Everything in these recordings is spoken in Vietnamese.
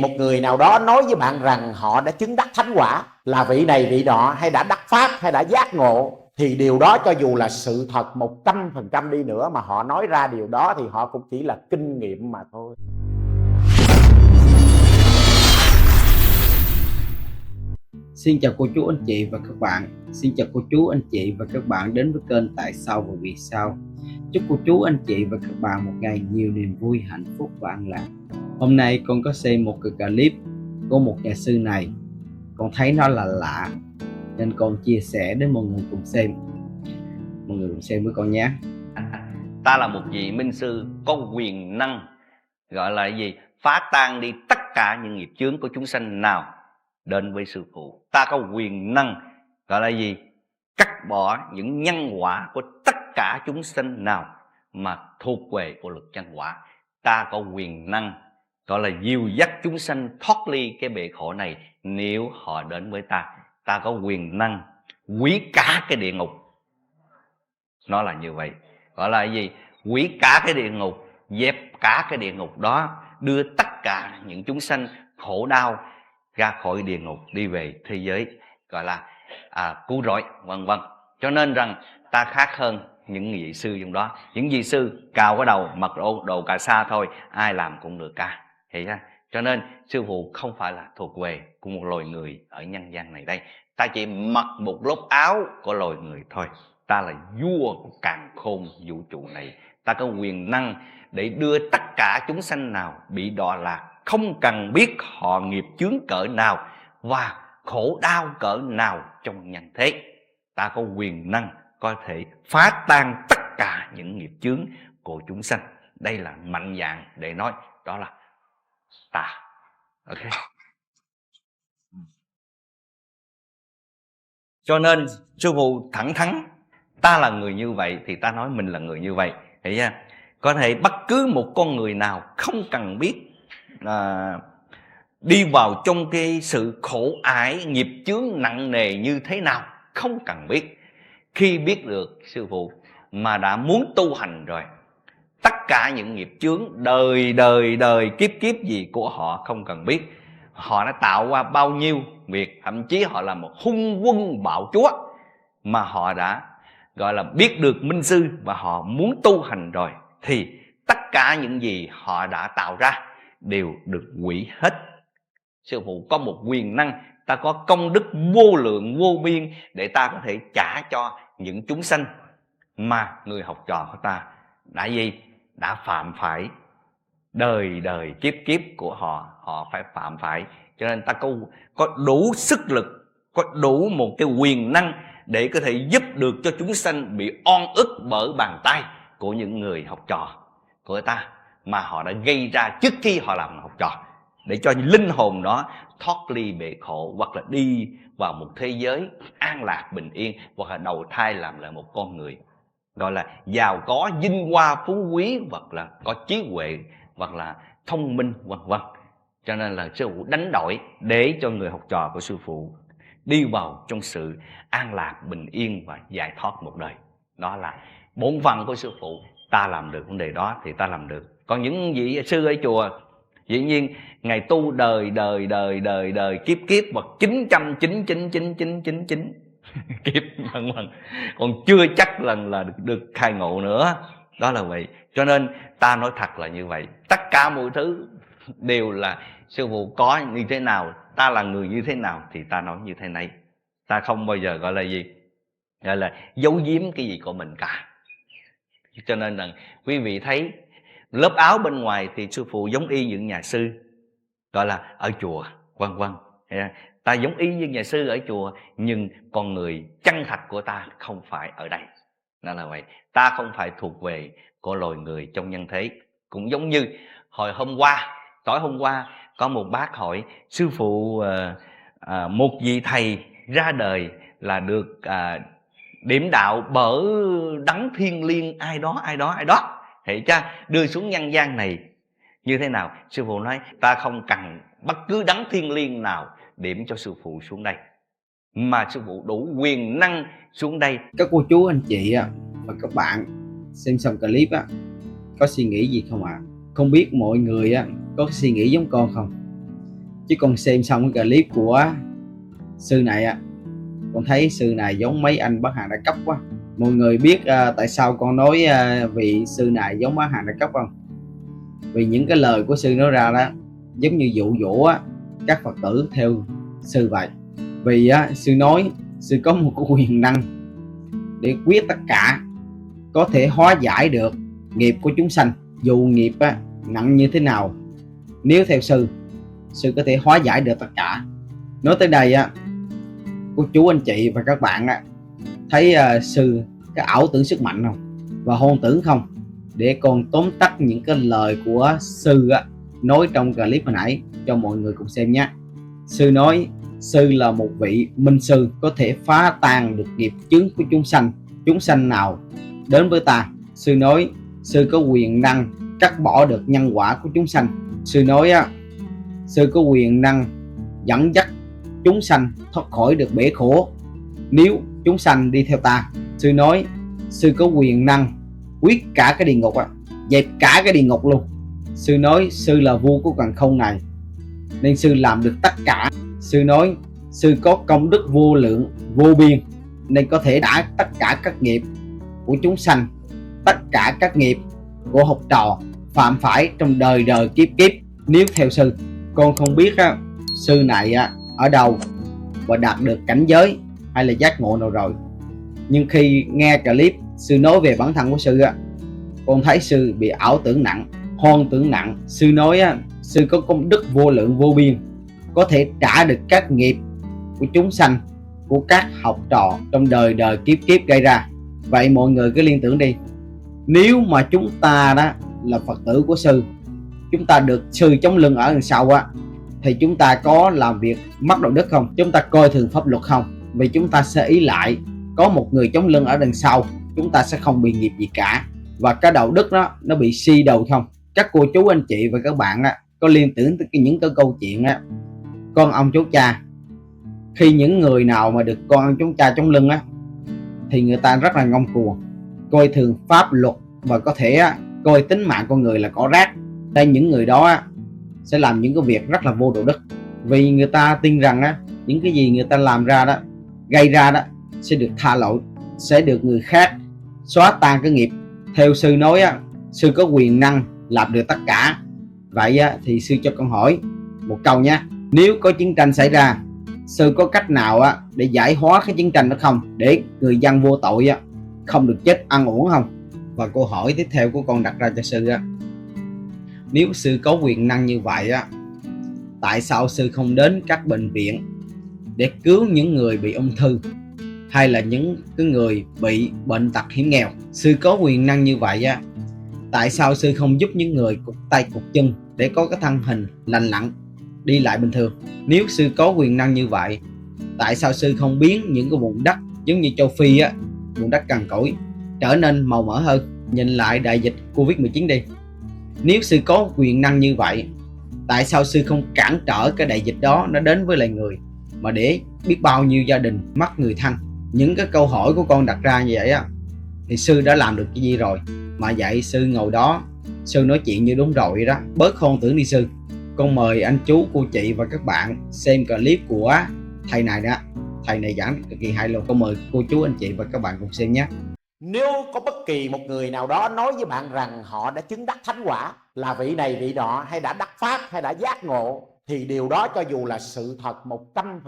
Một người nào đó nói với bạn rằng họ đã chứng đắc thánh quả, là vị này vị nọ, hay đã đắc pháp, hay đã giác ngộ, thì điều đó cho dù là sự thật 100% đi nữa mà họ nói ra điều đó thì họ cũng chỉ là kinh nghiệm mà thôi. Xin chào cô chú anh chị và các bạn. Xin chào cô chú anh chị và các bạn đến với kênh Tại Sao và Vì Sao. Chúc cô chú anh chị và các bạn một ngày nhiều niềm vui, hạnh phúc và an lạc. Hôm nay con có xem một cái clip của một nhà sư này. Con thấy nó là lạ nên con chia sẻ đến mọi người cùng xem. Mọi người cùng xem với con nhé. Ta là một vị minh sư có quyền năng, gọi là gì? Phá tan đi tất cả những nghiệp chướng của chúng sanh nào đến với sư phụ. Ta có quyền năng, gọi là gì? Cắt bỏ những nhân quả của tất cả chúng sanh nào mà thuộc về của luật nhân quả. Ta có quyền năng, gọi là dìu dắt chúng sanh thoát ly cái bể khổ này nếu họ đến với ta. Ta có quyền năng hủy cả cái địa ngục. Nó là như vậy. Gọi là gì? Hủy cả cái địa ngục, dẹp cả cái địa ngục đó, đưa tất cả những chúng sanh khổ đau ra khỏi địa ngục, đi về thế giới gọi là cứu rỗi, vân vân. Cho nên rằng ta khác hơn những vị sư trong đó. Những vị sư cào cái đầu, mặc đồ cà sa thôi, ai làm cũng được cả. Hiểu chưa? Cho nên sư phụ không phải là thuộc về của một loài người ở nhân gian này đây. Ta chỉ mặc một lớp áo của loài người thôi. Ta là vua của càn khôn vũ trụ này. Ta có quyền năng để đưa tất cả chúng sanh nào bị đọa lạc, không cần biết họ nghiệp chướng cỡ nào và khổ đau cỡ nào trong nhân thế. Ta có quyền năng có thể phá tan tất cả những nghiệp chướng của chúng sanh. Đây là mạnh dạn để nói, đó là ta. Ok. Cho nên sư phụ thẳng thắn, ta là người như vậy thì ta nói mình là người như vậy. Hiểu chưa? Có thể bất cứ một con người nào không cần biết đi vào trong cái sự khổ ải, nghiệp chướng nặng nề như thế nào, không cần biết. Khi biết được sư phụ mà đã muốn tu hành rồi, tất cả những nghiệp chướng đời kiếp gì của họ không cần biết. Họ đã tạo qua bao nhiêu việc, thậm chí họ là một hung quân bạo chúa, mà họ đã gọi là biết được minh sư và họ muốn tu hành rồi, thì tất cả những gì họ đã tạo ra đều được hủy hết. Sư phụ có một quyền năng, ta có công đức vô lượng vô biên để ta có thể trả cho những chúng sanh mà người học trò của ta đã gì? Đã phạm phải đời kiếp của họ, họ phải phạm phải. Cho nên ta có đủ sức lực, có đủ một cái quyền năng để có thể giúp được cho chúng sanh bị oan ức bởi bàn tay của những người học trò của ta mà họ đã gây ra trước khi họ làm học trò, để cho linh hồn đó thoát ly bể khổ, hoặc là đi vào một thế giới an lạc bình yên, hoặc là đầu thai làm lại một con người gọi là giàu có, vinh hoa phú quý, hoặc là có trí huệ, hoặc là thông minh, vân vân. Cho nên là sư phụ đánh đổi để cho người học trò của sư phụ đi vào trong sự an lạc bình yên và giải thoát một đời. Đó là bổn phận của sư phụ. Ta làm được vấn đề đó thì ta làm được. Còn những vị sư ở chùa, dĩ nhiên ngày tu đời kiếp và 999 kiếp vân vân, còn chưa chắc là được khai ngộ nữa. Đó là vậy. Cho nên ta nói thật là như vậy. Tất cả mọi thứ đều là sư phụ có như thế nào, ta là người như thế nào thì ta nói như thế này. Ta không bao giờ gọi là gì, gọi là giấu giếm cái gì của mình cả. Cho nên là quý vị thấy lớp áo bên ngoài thì sư phụ giống y những nhà sư gọi là ở chùa, vân vân. Ta giống y như nhà sư ở chùa, nhưng con người chân thật của ta không phải ở đây. Nên là vậy. Ta không phải thuộc về của loài người trong nhân thế. Cũng giống như hồi hôm qua, tối hôm qua, có một bác hỏi sư phụ, một vị thầy ra đời là được điểm đạo bởi đấng thiên liêng ai đó, hiểu chưa? Đưa xuống nhân gian này như thế nào? Sư phụ nói ta không cần bất cứ đấng thiên liêng nào điểm cho sư phụ xuống đây, mà sư phụ đủ quyền năng xuống đây. Các cô chú anh chị và các bạn xem xong clip có suy nghĩ gì không ạ? Không biết mọi người có suy nghĩ giống con không? Chứ con xem xong cái clip của sư này con thấy sư này giống mấy anh bán hàng đa cấp quá. Mọi người biết tại sao con nói vị sư này giống bán hàng đa cấp không? Vì những cái lời của sư nói ra đó giống như dụ dỗ các Phật tử theo sư vậy. Vì sư nói sư có một cái quyền năng để quyết tất cả, có thể hóa giải được nghiệp của chúng sanh. Dù nghiệp nặng như thế nào, nếu theo sư có thể hóa giải được tất cả. Nói tới đây cô chú anh chị và các bạn thấy sư cái ảo tưởng sức mạnh không và hoang tưởng không? Để con tóm tắt những cái lời của sư nói trong clip hồi nãy cho mọi người cùng xem nhé. Sư nói sư là một vị minh sư, có thể phá tan được nghiệp chướng của chúng sanh. Chúng sanh nào đến với ta, sư nói sư có quyền năng cắt bỏ được nhân quả của chúng sanh. Sư nói sư có quyền năng dẫn dắt chúng sanh thoát khỏi được bể khổ nếu chúng sanh đi theo ta. Sư nói sư có quyền năng quyết cả cái địa ngục dẹp cả cái địa ngục luôn. Sư nói sư là vua của càn khôn này nên sư làm được tất cả. Sư nói sư có công đức vô lượng vô biên nên có thể đả tất cả các nghiệp của chúng sanh, tất cả các nghiệp của học trò phạm phải trong đời đời kiếp kiếp. Nếu theo sư, con không biết sư này ở đâu và đạt được cảnh giới hay là giác ngộ nào rồi, nhưng khi nghe clip sư nói về bản thân của sư con thấy sư bị ảo tưởng nặng, hoang tưởng nặng. Sư nói sư có công đức vô lượng vô biên, có thể trả được các nghiệp của chúng sanh, của các học trò trong đời đời kiếp kiếp gây ra. Vậy mọi người cứ liên tưởng đi, nếu mà chúng ta đó là Phật tử của sư, chúng ta được sư chống lưng ở đằng sau thì chúng ta có làm việc mất đạo đức không? Chúng ta coi thường pháp luật không? Vì chúng ta sẽ ý lại có một người chống lưng ở đằng sau, chúng ta sẽ không bị nghiệp gì cả, và cái đạo đức đó nó bị suy đầu không? Các cô chú anh chị và các bạn có liên tưởng tới những cái câu chuyện con ông cháu cha. Khi những người nào mà được con ông cháu cha chống lưng thì người ta rất là ngông cuồng, coi thường pháp luật và có thể coi tính mạng con người là cỏ rác. Đây, những người đó sẽ làm những cái việc rất là vô đạo đức, vì người ta tin rằng những cái gì người ta làm ra đó, gây ra đó sẽ được tha lỗi, sẽ được người khác xóa tan cái nghiệp. Theo sư nói sư có quyền năng làm được tất cả. Vậy thì sư cho con hỏi một câu nha, nếu có chiến tranh xảy ra, sư có cách nào để giải hóa cái chiến tranh đó không, để người dân vô tội không được chết ăn uổng không? Và câu hỏi tiếp theo của con đặt ra cho sư nếu sư có quyền năng như vậy tại sao sư không đến các bệnh viện để cứu những người bị ung thư hay là những cái người bị bệnh tật hiểm nghèo? Sư có quyền năng như vậy tại sao sư không giúp những người cụt tay cụt chân để có cái thân hình lành lặn đi lại bình thường? Nếu sư có quyền năng như vậy, tại sao sư không biến những cái vùng đất giống như châu Phi vùng đất cằn cỗi trở nên màu mỡ hơn? Nhìn lại đại dịch Covid-19 đi. Nếu sư có quyền năng như vậy, tại sao sư không cản trở cái đại dịch đó nó đến với loài người, mà để biết bao nhiêu gia đình mất người thân? Những cái câu hỏi của con đặt ra như vậy thì sư đã làm được cái gì rồi mà vậy sư ngồi đó sư nói chuyện như đúng rồi đó? Bớt hoang tưởng đi sư. Con mời anh chú cô chị và các bạn xem clip của thầy này đó. Thầy này giảng cực kỳ hay luôn. Con mời cô chú anh chị và các bạn cùng xem nhé. Nếu có bất kỳ một người nào đó nói với bạn rằng họ đã chứng đắc thánh quả, là vị này vị nọ, hay đã đắc pháp, hay đã giác ngộ, thì điều đó cho dù là sự thật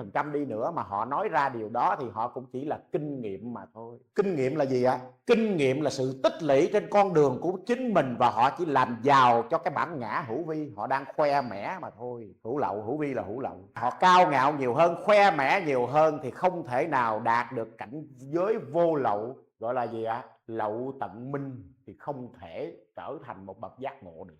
100% đi nữa mà họ nói ra điều đó thì họ cũng chỉ là kinh nghiệm mà thôi. Kinh nghiệm là gì ạ? Kinh nghiệm là sự tích lũy trên con đường của chính mình, và họ chỉ làm giàu cho cái bản ngã hữu vi. Họ đang khoe mẽ mà thôi. Hữu lậu, hữu vi là hữu lậu. Họ cao ngạo nhiều hơn, khoe mẽ nhiều hơn thì không thể nào đạt được cảnh giới vô lậu, gọi là gì ạ? Lậu tận minh, thì không thể trở thành một bậc giác ngộ được.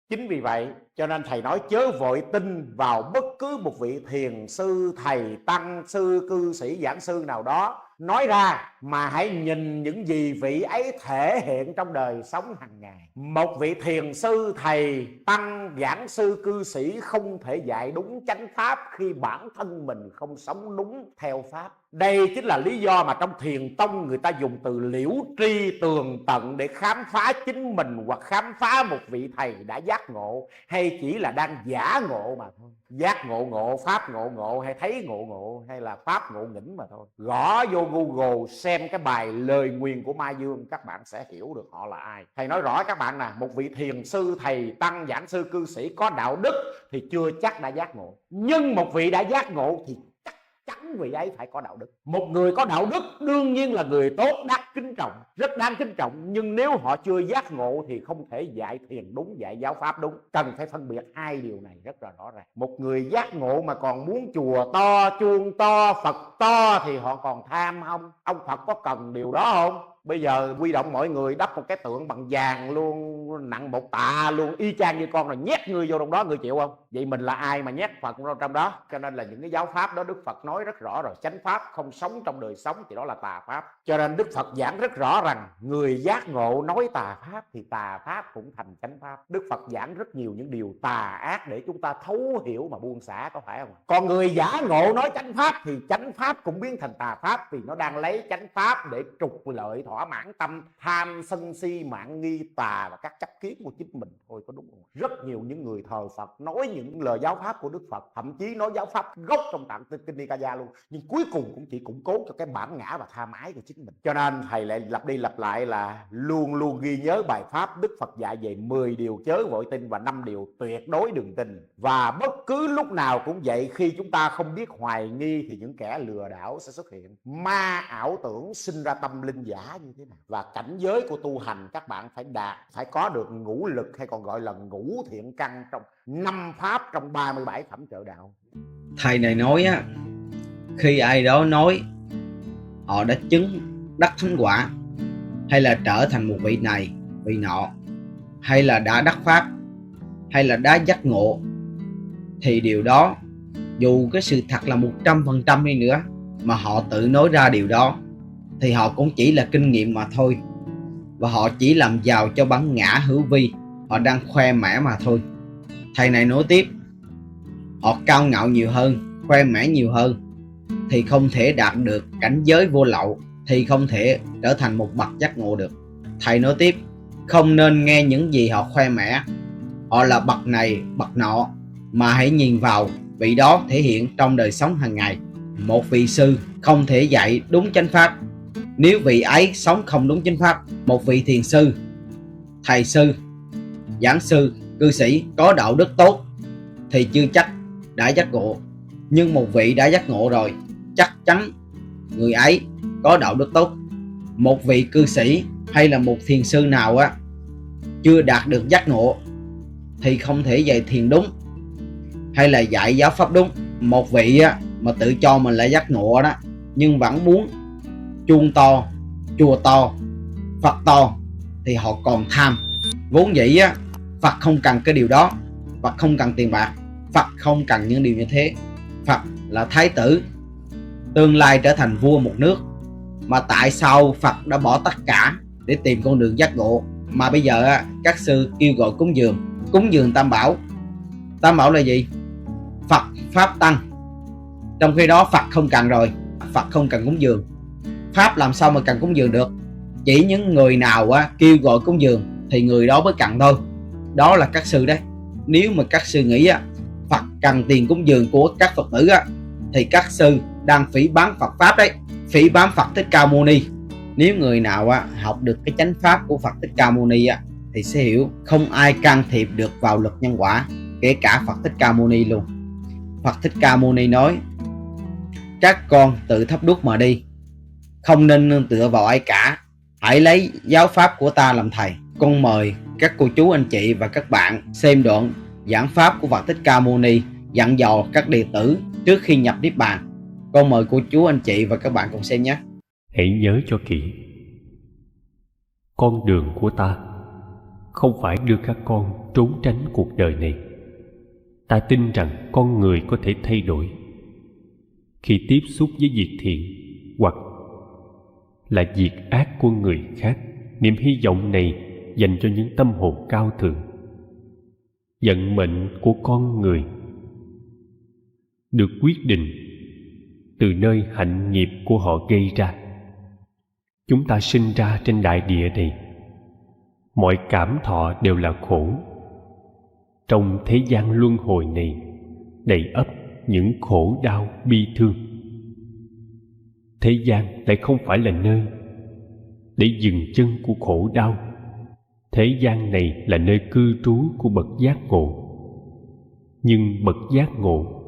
Chính vì vậy cho nên thầy nói chớ vội tin vào bất cứ một vị thiền sư, thầy tăng sư, cư sĩ, giảng sư nào đó nói ra, mà hãy nhìn những gì vị ấy thể hiện trong đời sống hàng ngày. Một vị thiền sư, thầy, tăng, giảng sư, cư sĩ không thể dạy đúng chánh pháp khi bản thân mình không sống đúng theo pháp. Đây chính là lý do mà trong thiền tông người ta dùng từ liễu tri tường tận để khám phá chính mình, hoặc khám phá một vị thầy đã giác ngộ, hay chỉ là đang giả ngộ mà thôi. Giác ngộ ngộ, pháp ngộ ngộ, hay thấy ngộ ngộ, hay là pháp ngộ nghĩnh mà thôi. Gõ vô Google xem cái bài lời nguyền của Ma Dương, các bạn sẽ hiểu được họ là ai. Thầy nói rõ các bạn nè, một vị thiền sư, thầy, tăng, giảng sư, cư sĩ có đạo đức thì chưa chắc đã giác ngộ. Nhưng một vị đã giác ngộ thì chắn vị ấy phải có đạo đức. Một người có đạo đức đương nhiên là người tốt, đáng kính trọng, rất đáng kính trọng. Nhưng nếu họ chưa giác ngộ thì không thể dạy thiền đúng, dạy giáo pháp đúng. Cần phải phân biệt hai điều này rất là rõ ràng. Một người giác ngộ mà còn muốn chùa to, chuông to, Phật to thì họ còn tham không? Ông Phật có cần điều đó không? Bây giờ quy động mọi người đắp một cái tượng bằng vàng luôn, nặng 1 tạ luôn, y chang như con, rồi nhét người vô trong đó, người chịu không? Vậy mình là ai mà nhét Phật vào trong đó? Cho nên là những cái giáo pháp đó Đức Phật nói rất rõ rồi. Chánh pháp không sống trong đời sống thì đó là tà pháp. Cho nên Đức Phật giảng rất rõ rằng người giác ngộ nói tà pháp thì tà pháp cũng thành chánh pháp. Đức Phật giảng rất nhiều những điều tà ác để chúng ta thấu hiểu mà buông xả, có phải không? Còn người giả ngộ nói chánh pháp thì chánh pháp cũng biến thành tà pháp, vì nó đang lấy chánh pháp để trục lợi, thỏa mãn tâm tham sân si mạn nghi tà và các chấp kiến của chính mình thôi, có đúng không? Rất nhiều những người thờ Phật nói những lời giáo pháp của Đức Phật, thậm chí nói giáo pháp gốc trong tạng Kinh Nikaya luôn, nhưng cuối cùng cũng chỉ củng cố cho cái bản ngã và tham ái của chính mình. Cho nên thầy lại lặp đi lặp lại là luôn luôn ghi nhớ bài pháp Đức Phật dạy về 10 điều chớ vội tin và 5 điều tuyệt đối đừng tin. Và bất cứ lúc nào cũng vậy, khi chúng ta không biết hoài nghi thì những kẻ lừa đảo sẽ xuất hiện, ma ảo tưởng sinh ra tâm linh giả như thế nào. Và cảnh giới của tu hành các bạn phải đạt, phải có được ngũ lực, hay còn gọi là ngũ thiện căn trong 5 pháp trong 37 phẩm trợ đạo. Thầy này nói á, khi ai đó nói họ đã chứng đắc thánh quả, hay là trở thành một vị này vị nọ, hay là đã đắc pháp, hay là đã giác ngộ, thì điều đó dù cái sự thật là 100% đi nữa mà họ tự nói ra điều đó thì họ cũng chỉ là kinh nghiệm mà thôi, và họ chỉ làm giàu cho bản ngã hữu vi, họ đang khoe mẽ mà thôi. Thầy này nói tiếp, họ cao ngạo nhiều hơn, khoe mẽ nhiều hơn thì không thể đạt được cảnh giới vô lậu, thì không thể trở thành một bậc giác ngộ được. Thầy nói tiếp, không nên nghe những gì họ khoe mẽ, họ là bậc này bậc nọ, mà hãy nhìn vào vị đó thể hiện trong đời sống hàng ngày. Một vị sư không thể dạy đúng chánh pháp nếu vị ấy sống không đúng chánh pháp. Một vị thiền sư, thầy sư, giảng sư, cư sĩ có đạo đức tốt thì chưa chắc đã giác ngộ. Nhưng một vị đã giác ngộ rồi, chắc chắn người ấy có đạo đức tốt. Một vị cư sĩ hay là một thiền sư nào á chưa đạt được giác ngộ thì không thể dạy thiền đúng hay là dạy giáo pháp đúng. Một vị á mà tự cho mình là giác ngộ đó, nhưng vẫn muốn chuông to, chùa to, Phật to thì họ còn tham. Vốn dĩ á, Phật không cần cái điều đó, Phật không cần tiền bạc, Phật không cần những điều như thế. Phật là thái tử, tương lai trở thành vua một nước. Mà tại sao Phật đã bỏ tất cả để tìm con đường giác ngộ? Mà bây giờ á, các sư kêu gọi cúng dường Tam Bảo. Tam Bảo là gì? Phật, Pháp, Tăng. Trong khi đó Phật không cần rồi, Phật không cần cúng dường. Pháp làm sao mà cần cúng dường được? Chỉ những người nào á, kêu gọi cúng dường thì người đó mới cần thôi. Đó là các sư đấy. Nếu mà các sư nghĩ á, Phật cần tiền cúng dường của các Phật tử á, thì các sư đang phỉ báng Phật Pháp đấy, phỉ báng Phật Thích Ca Mâu Ni. Nếu người nào á, học được cái chánh pháp của Phật Thích Ca Mâu Ni á, thì sẽ hiểu không ai can thiệp được vào luật nhân quả, kể cả Phật Thích Ca Mâu Ni luôn. Phật Thích Ca Mâu Ni nói, các con tự thắp đuốc mà đi, không nên nương tựa vào ai cả, hãy lấy giáo pháp của ta làm thầy. Con mời các cô chú anh chị và các bạn xem đoạn giảng pháp của Phật Thích Ca Mâu Ni dặn dò các đệ tử trước khi nhập niết bàn. Con mời cô chú anh chị và các bạn cùng xem nhé. Hãy nhớ cho kỹ, con đường của ta không phải đưa các con trốn tránh cuộc đời này. Ta tin rằng con người có thể thay đổi khi tiếp xúc với việc thiện hoặc là diệt ác của người khác. Niềm hy vọng này dành cho những tâm hồn cao thượng. Vận mệnh của con người được quyết định từ nơi hạnh nghiệp của họ gây ra. Chúng ta sinh ra trên đại địa này, mọi cảm thọ đều là khổ. Trong thế gian luân hồi này đầy ắp những khổ đau bi thương. Thế gian lại không phải là nơi để dừng chân của khổ đau. Thế gian này là nơi cư trú của bậc giác ngộ. Nhưng bậc giác ngộ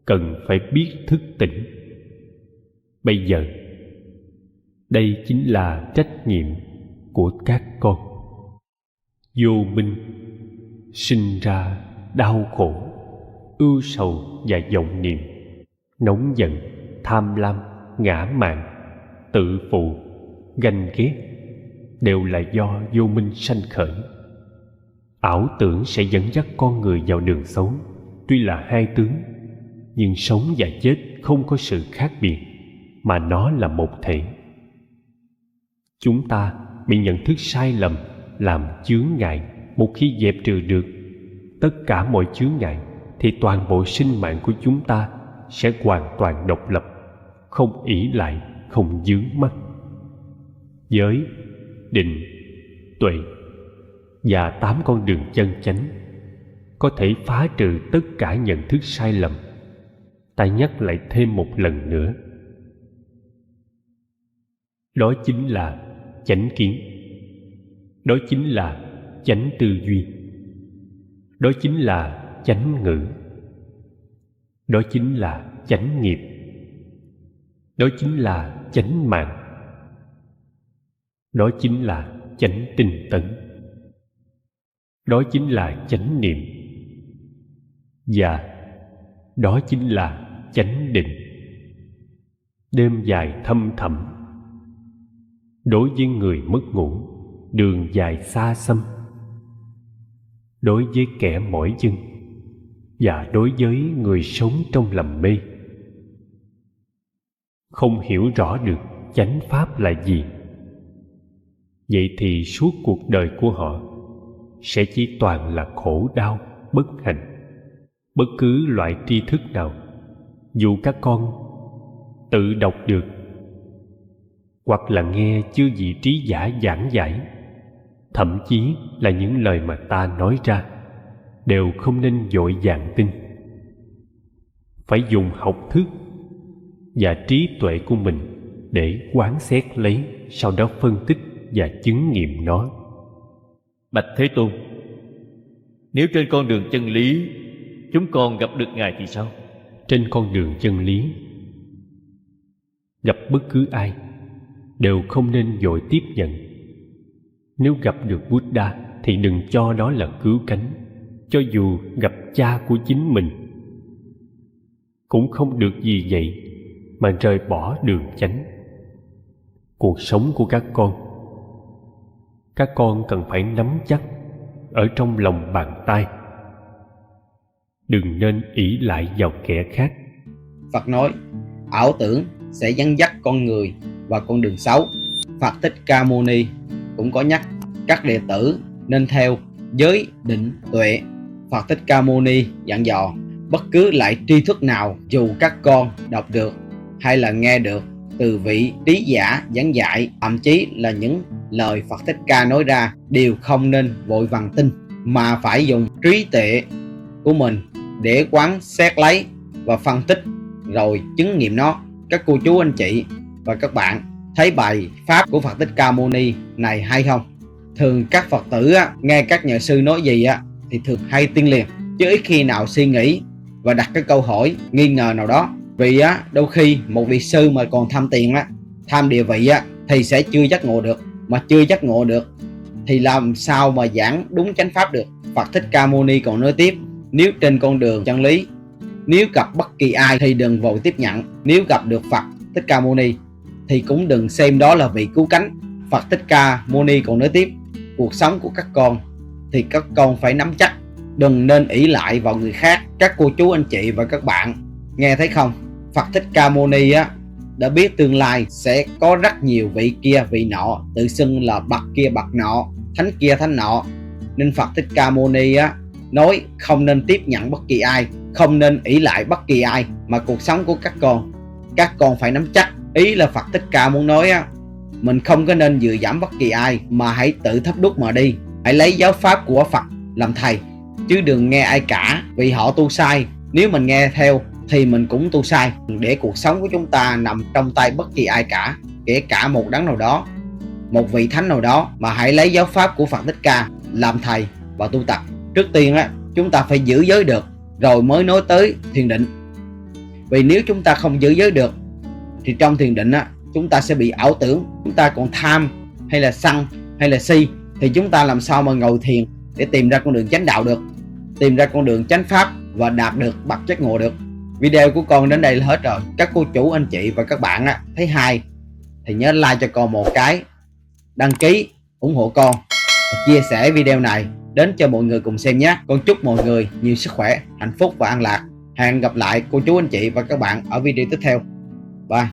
cần phải biết thức tỉnh. Bây giờ, đây chính là trách nhiệm của các con. Vô minh sinh ra đau khổ, ưu sầu và vọng niệm, nóng giận, tham lam, ngã mạn, tự phụ, ganh ghét đều là do vô minh sanh khởi. Ảo tưởng sẽ dẫn dắt con người vào đường xấu. Tuy là hai tướng, nhưng sống và chết không có sự khác biệt, mà nó là một thể. Chúng ta bị nhận thức sai lầm làm chướng ngại. Một khi dẹp trừ được tất cả mọi chướng ngại, thì toàn bộ sinh mạng của chúng ta sẽ hoàn toàn độc lập, không ỷ lại, không vướng mắc. Giới, định, tuệ và 8 con đường chân chánh có thể phá trừ tất cả nhận thức sai lầm. Ta nhắc lại thêm một lần nữa. Đó chính là chánh kiến. Đó chính là chánh tư duy. Đó chính là chánh ngữ. Đó chính là chánh nghiệp. Đó chính là chánh mạng. Đó chính là chánh tinh tấn. Đó chính là chánh niệm. Và đó chính là chánh định. Đêm dài thâm thẳm. Đối với người mất ngủ, đường dài xa xăm. Đối với kẻ mỏi chân, và đối với người sống trong lầm mê. Không hiểu rõ được chánh pháp là gì, vậy thì suốt cuộc đời của họ sẽ chỉ toàn là khổ đau, bất hạnh. Bất cứ loại tri thức nào, dù các con tự đọc được hoặc là nghe chư vị trí giả giảng giải, thậm chí là những lời mà ta nói ra, đều không nên vội vàng tin. Phải dùng học thức và trí tuệ của mình để quán xét lấy, sau đó phân tích và chứng nghiệm nó. Bạch Thế Tôn, nếu trên con đường chân lý chúng con gặp được Ngài thì sao? Trên con đường chân lý, gặp bất cứ ai đều không nên vội tiếp nhận. Nếu gặp được Buddha thì đừng cho đó là cứu cánh. Cho dù gặp cha của chính mình, cũng không được vì vậy mà rời bỏ đường chánh. Cuộc sống của các con cần phải nắm chắc ở trong lòng bàn tay. Đừng nên ỷ lại vào kẻ khác. Phật nói, ảo tưởng sẽ dẫn dắt con người vào con đường xấu. Phật Thích Ca Mâu Ni cũng có nhắc các đệ tử nên theo giới, định, tuệ. Phật Thích Ca Mâu Ni dặn dò, bất cứ loại tri thức nào dù các con đọc được hay là nghe được từ vị trí giả giảng dạy, thậm chí là những lời Phật Thích Ca nói ra, đều không nên vội vàng tin, mà phải dùng trí tuệ của mình để quán xét lấy và phân tích rồi chứng nghiệm nó. Các cô chú anh chị và các bạn thấy bài pháp của Phật Thích Ca Mâu Ni này hay không? Thường các Phật tử nghe các nhà sư nói gì thì thường hay tin liền, chứ ít khi nào suy nghĩ và đặt cái câu hỏi nghi ngờ nào đó. Vì đôi khi một vị sư mà còn tham tiền, tham địa vị thì sẽ chưa giác ngộ được. Mà chưa giác ngộ được thì làm sao mà giảng đúng chánh pháp được? Phật Thích Ca Mâu Ni còn nói tiếp, nếu trên con đường chân lý, nếu gặp bất kỳ ai thì đừng vội tiếp nhận. Nếu gặp được Phật Thích Ca Mâu Ni thì cũng đừng xem đó là vị cứu cánh. Phật Thích Ca Mâu Ni còn nói tiếp, cuộc sống của các con thì các con phải nắm chắc, đừng nên ỷ lại vào người khác. Các cô chú anh chị và các bạn nghe thấy không? Phật Thích Ca Mâu Ni đã biết tương lai sẽ có rất nhiều vị kia vị nọ tự xưng là bậc kia bậc nọ, thánh kia thánh nọ, nên Phật Thích Ca Mâu Ni nói không nên tiếp nhận bất kỳ ai, không nên ỷ lại bất kỳ ai, mà cuộc sống của các con phải nắm chắc. Ý là Phật Thích Ca muốn nói mình không có nên dựa dẫm bất kỳ ai, mà hãy tự thấp đúc mà đi. Hãy lấy giáo pháp của Phật làm thầy, chứ đừng nghe ai cả, vì họ tu sai. Nếu mình nghe theo thì mình cũng tu sai. Để cuộc sống của chúng ta nằm trong tay bất kỳ ai cả, kể cả một đấng nào đó, một vị thánh nào đó, mà hãy lấy giáo pháp của Phật Thích Ca làm thầy và tu tập. Trước tiên chúng ta phải giữ giới được, rồi mới nói tới thiền định. Vì nếu chúng ta không giữ giới được thì trong thiền định chúng ta sẽ bị ảo tưởng. Chúng ta còn tham hay là sân hay là si, thì chúng ta làm sao mà ngồi thiền để tìm ra con đường chánh đạo được, tìm ra con đường chánh pháp và đạt được bậc giác ngộ được. Video của con đến đây là hết rồi. Các cô chú, anh chị và các bạn thấy hay thì nhớ like cho con một cái, đăng ký ủng hộ con và chia sẻ video này đến cho mọi người cùng xem nhé. Con chúc mọi người nhiều sức khỏe, hạnh phúc và an lạc. Hẹn gặp lại cô chú, anh chị và các bạn ở video tiếp theo. Bye.